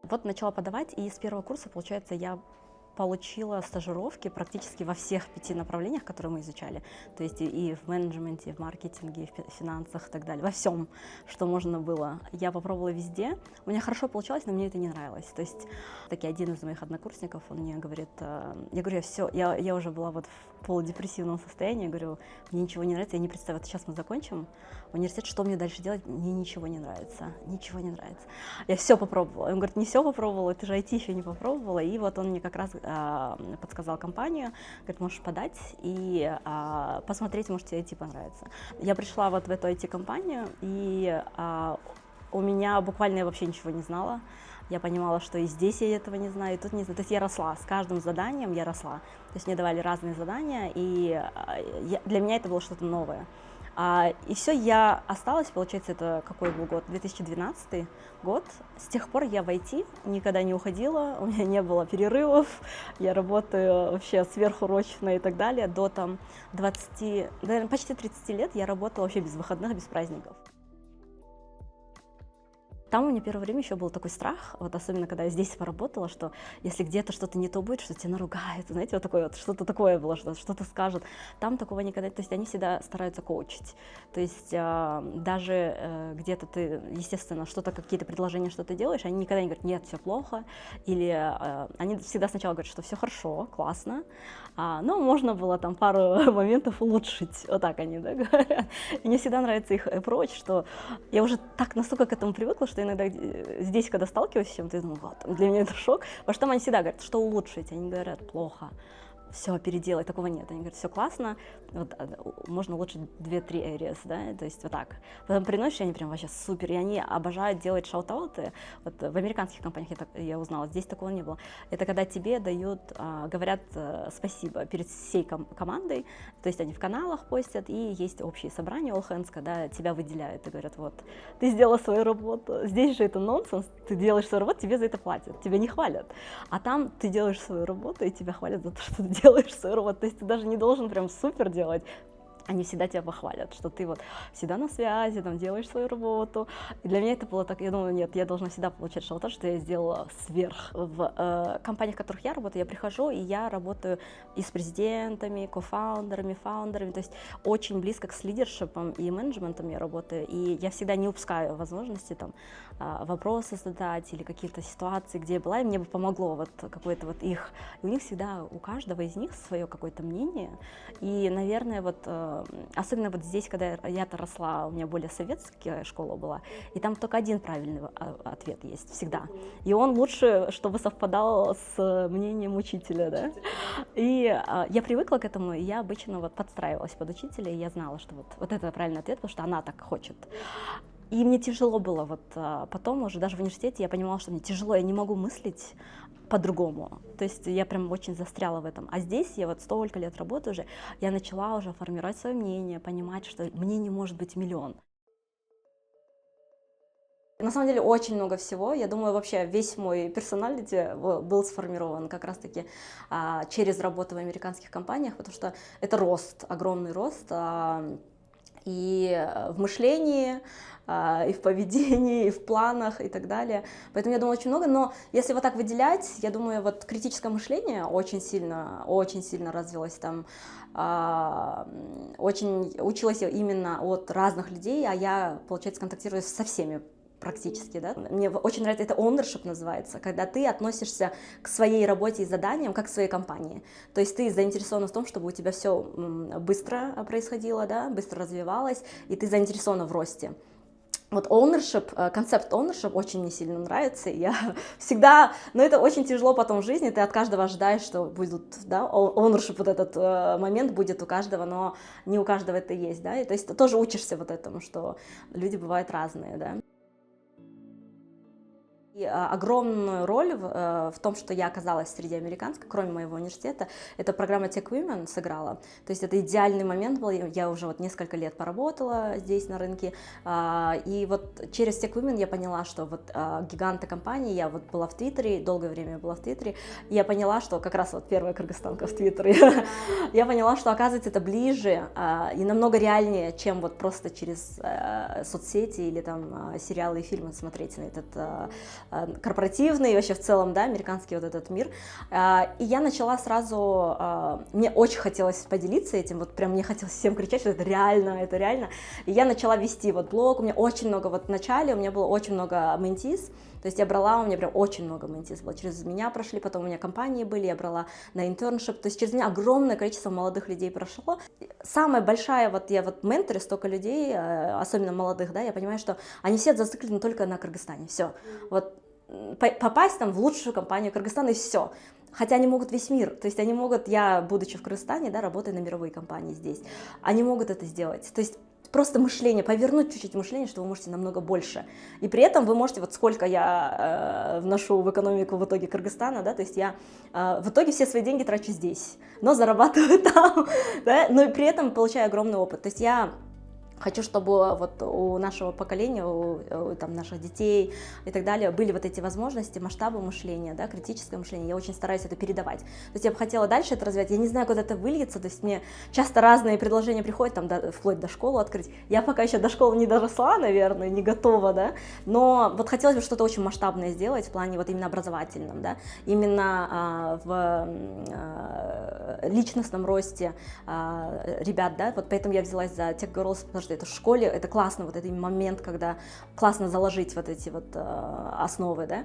Вот начала подавать, и с первого курса, получается, я получила стажировки практически во всех 5 направлениях, которые мы изучали. То есть и в менеджменте, и в маркетинге, и в финансах и так далее. Во всем, что можно было. Я попробовала везде. У меня хорошо получалось, но мне это не нравилось. То есть таки один из моих однокурсников, он мне говорит, я говорю, все, я уже была вот в полудепрессивном состоянии, я говорю, мне ничего не нравится, я не представляю, вот сейчас мы закончим университет, что мне дальше делать, мне ничего не нравится, ничего не нравится. Я все попробовала. Он говорит, не все попробовала, ты же IT еще не попробовала. И вот он мне как раз подсказал компанию, говорит, можешь подать и посмотреть, может, тебе IT понравится. Я пришла вот в эту IT-компанию, и у меня буквально я вообще ничего не знала. Я понимала, что и здесь я этого не знаю, и тут не знаю. То есть я росла, с каждым заданием я росла. То есть мне давали разные задания, и для меня это было что-то новое. И все, я осталась, получается, это какой был год? 2012 год. С тех пор я в IT никогда не уходила, у меня не было перерывов, я работаю вообще сверхурочно и так далее. До там 20, наверное, почти 30 лет я работала вообще без выходных, без праздников. Там у меня первое время еще был такой страх, вот особенно когда я здесь поработала, что если где-то что-то не то будет, что тебя наругают, знаете, вот такое вот, что-то такое было, что-то скажут. Там такого никогда, то есть они всегда стараются коучить. То есть даже где-то ты, естественно, что-то, какие-то предложения, что ты делаешь, они никогда не говорят, нет, все плохо, или они всегда сначала говорят, что все хорошо, классно, но можно было там пару моментов улучшить, вот так они, да, говорят. И мне всегда нравится их approach, что я уже так настолько к этому привыкла, что иногда здесь, когда сталкиваюсь с чем-то, я думаю, вот, для меня это шок, потому что там они всегда говорят, что улучшить, они говорят, плохо, все, переделай, такого нет, они говорят, все классно, вот, можно улучшить 2-3 areas, да, то есть вот так. Потом приносишь, они прям вообще супер, и они обожают делать шаут-ауты, вот в американских компаниях я узнала, здесь такого не было. Это когда тебе дают, говорят спасибо перед всей командой, то есть они в каналах постят, и есть общие собрания, all hands, когда тебя выделяют и говорят, вот, ты сделала свою работу, здесь же это нонсенс, ты делаешь свою работу, тебе за это платят, тебя не хвалят, а там ты делаешь свою работу, и тебя хвалят за то, что ты делаешь свою работу, то есть ты даже не должен прям супер делать, они всегда тебя похвалят, что ты вот всегда на связи, там, делаешь свою работу. И для меня это было так, я думаю, нет, я должна всегда получать шалотаж, что я сделала сверх. В компаниях, в которых я работаю, я прихожу, и я работаю и с президентами, кофаундерами, фаундерами, то есть очень близко с лидершипом и менеджментом я работаю, и я всегда не упускаю возможности там вопросы задать или какие-то ситуации, где я была, и мне бы помогло вот какое-то вот их. И у них всегда, у каждого из них свое какое-то мнение, и, наверное, вот особенно вот здесь, когда я-то росла, у меня более советская школа была, и там только один правильный ответ есть всегда. И он лучше, чтобы совпадал с мнением учителя, да. И я привыкла к этому, и я обычно вот подстраивалась под учителя, и я знала, что вот это правильный ответ, потому что она так хочет. И мне тяжело было вот потом уже, даже в университете, я понимала, что мне тяжело, я не могу мыслить по-другому. То есть я прям очень застряла в этом. А здесь я вот столько лет работаю уже, я начала уже формировать свое мнение, понимать, что мнений может быть миллион. На самом деле очень много всего. Я думаю, вообще весь мой персоналити был сформирован как раз-таки через работу в американских компаниях, потому что это рост, огромный рост. И в мышлении, и в поведении, и в планах, и так далее. Поэтому я думаю, очень много, но если вот так выделять, я думаю, вот критическое мышление очень сильно развилось там, очень училась я именно от разных людей, а я, получается, контактирую со всеми практически, да. Мне очень нравится, это ownership называется, когда ты относишься к своей работе и заданиям как к своей компании. То есть ты заинтересована в том, чтобы у тебя все быстро происходило, да, быстро развивалось, и ты заинтересована в росте. Вот ownership, концепт ownership очень мне сильно нравится, и я всегда, но это очень тяжело потом в жизни, ты от каждого ожидаешь, что будут, да, ownership, вот этот момент будет у каждого, но не у каждого это есть, да, и то есть ты тоже учишься вот этому, что люди бывают разные, да. И огромную роль в том, что я оказалась среди американцев, кроме моего университета, эта программа Tech Women сыграла. То есть это идеальный момент был, я уже вот несколько лет поработала здесь на рынке, и вот через Tech Women я поняла, что вот гиганты компании, я вот была в Твиттере, долгое время была в Твиттере, и я поняла, что как раз вот первая кыргызстанка в Твиттере, я поняла, что оказывается это ближе и намного реальнее, чем вот просто через соцсети или там сериалы и фильмы смотреть на этот корпоративный, и вообще в целом, да, американский вот этот мир. И я начала сразу, мне очень хотелось поделиться этим, вот прям мне хотелось всем кричать, что это реально, это реально. И я начала вести вот блог, у меня очень много, вот в начале у меня было очень много ментис, то есть я брала, у меня прям очень много ментис было, через меня прошли, потом у меня компании были, я брала на интерншип, то есть через меня огромное количество молодых людей прошло. Самая большая, вот я вот менторю столько людей, особенно молодых, да, я понимаю, что они все зациклены только на Кыргызстане, все. Вот попасть там в лучшую компанию Кыргызстана и все. Хотя они могут весь мир, то есть они могут, я, будучи в Кыргызстане, да, работая на мировые компании здесь, они могут это сделать, то есть просто мышление, повернуть чуть-чуть мышление, что вы можете намного больше. И при этом вы можете, вот сколько я вношу в экономику в итоге Кыргызстана, да, то есть я в итоге все свои деньги трачу здесь, но зарабатываю там, да, но и при этом получаю огромный опыт. То есть я хочу, чтобы вот у нашего поколения, у там, наших детей и так далее были вот эти возможности, масштабы мышления, да, критическое мышление. Я очень стараюсь это передавать. То есть я бы хотела дальше это развивать. Я не знаю, куда это выльется. То есть мне часто разные предложения приходят, там, вплоть до школы открыть. Я пока еще до школы не доросла, наверное, не готова, да. Но вот хотелось бы что-то очень масштабное сделать в плане вот именно образовательном, да, именно в личностном росте ребят, да. Вот поэтому я взялась за Tech Girls, потому что это в школе, это классно, вот этот момент, когда классно заложить вот эти вот основы, да.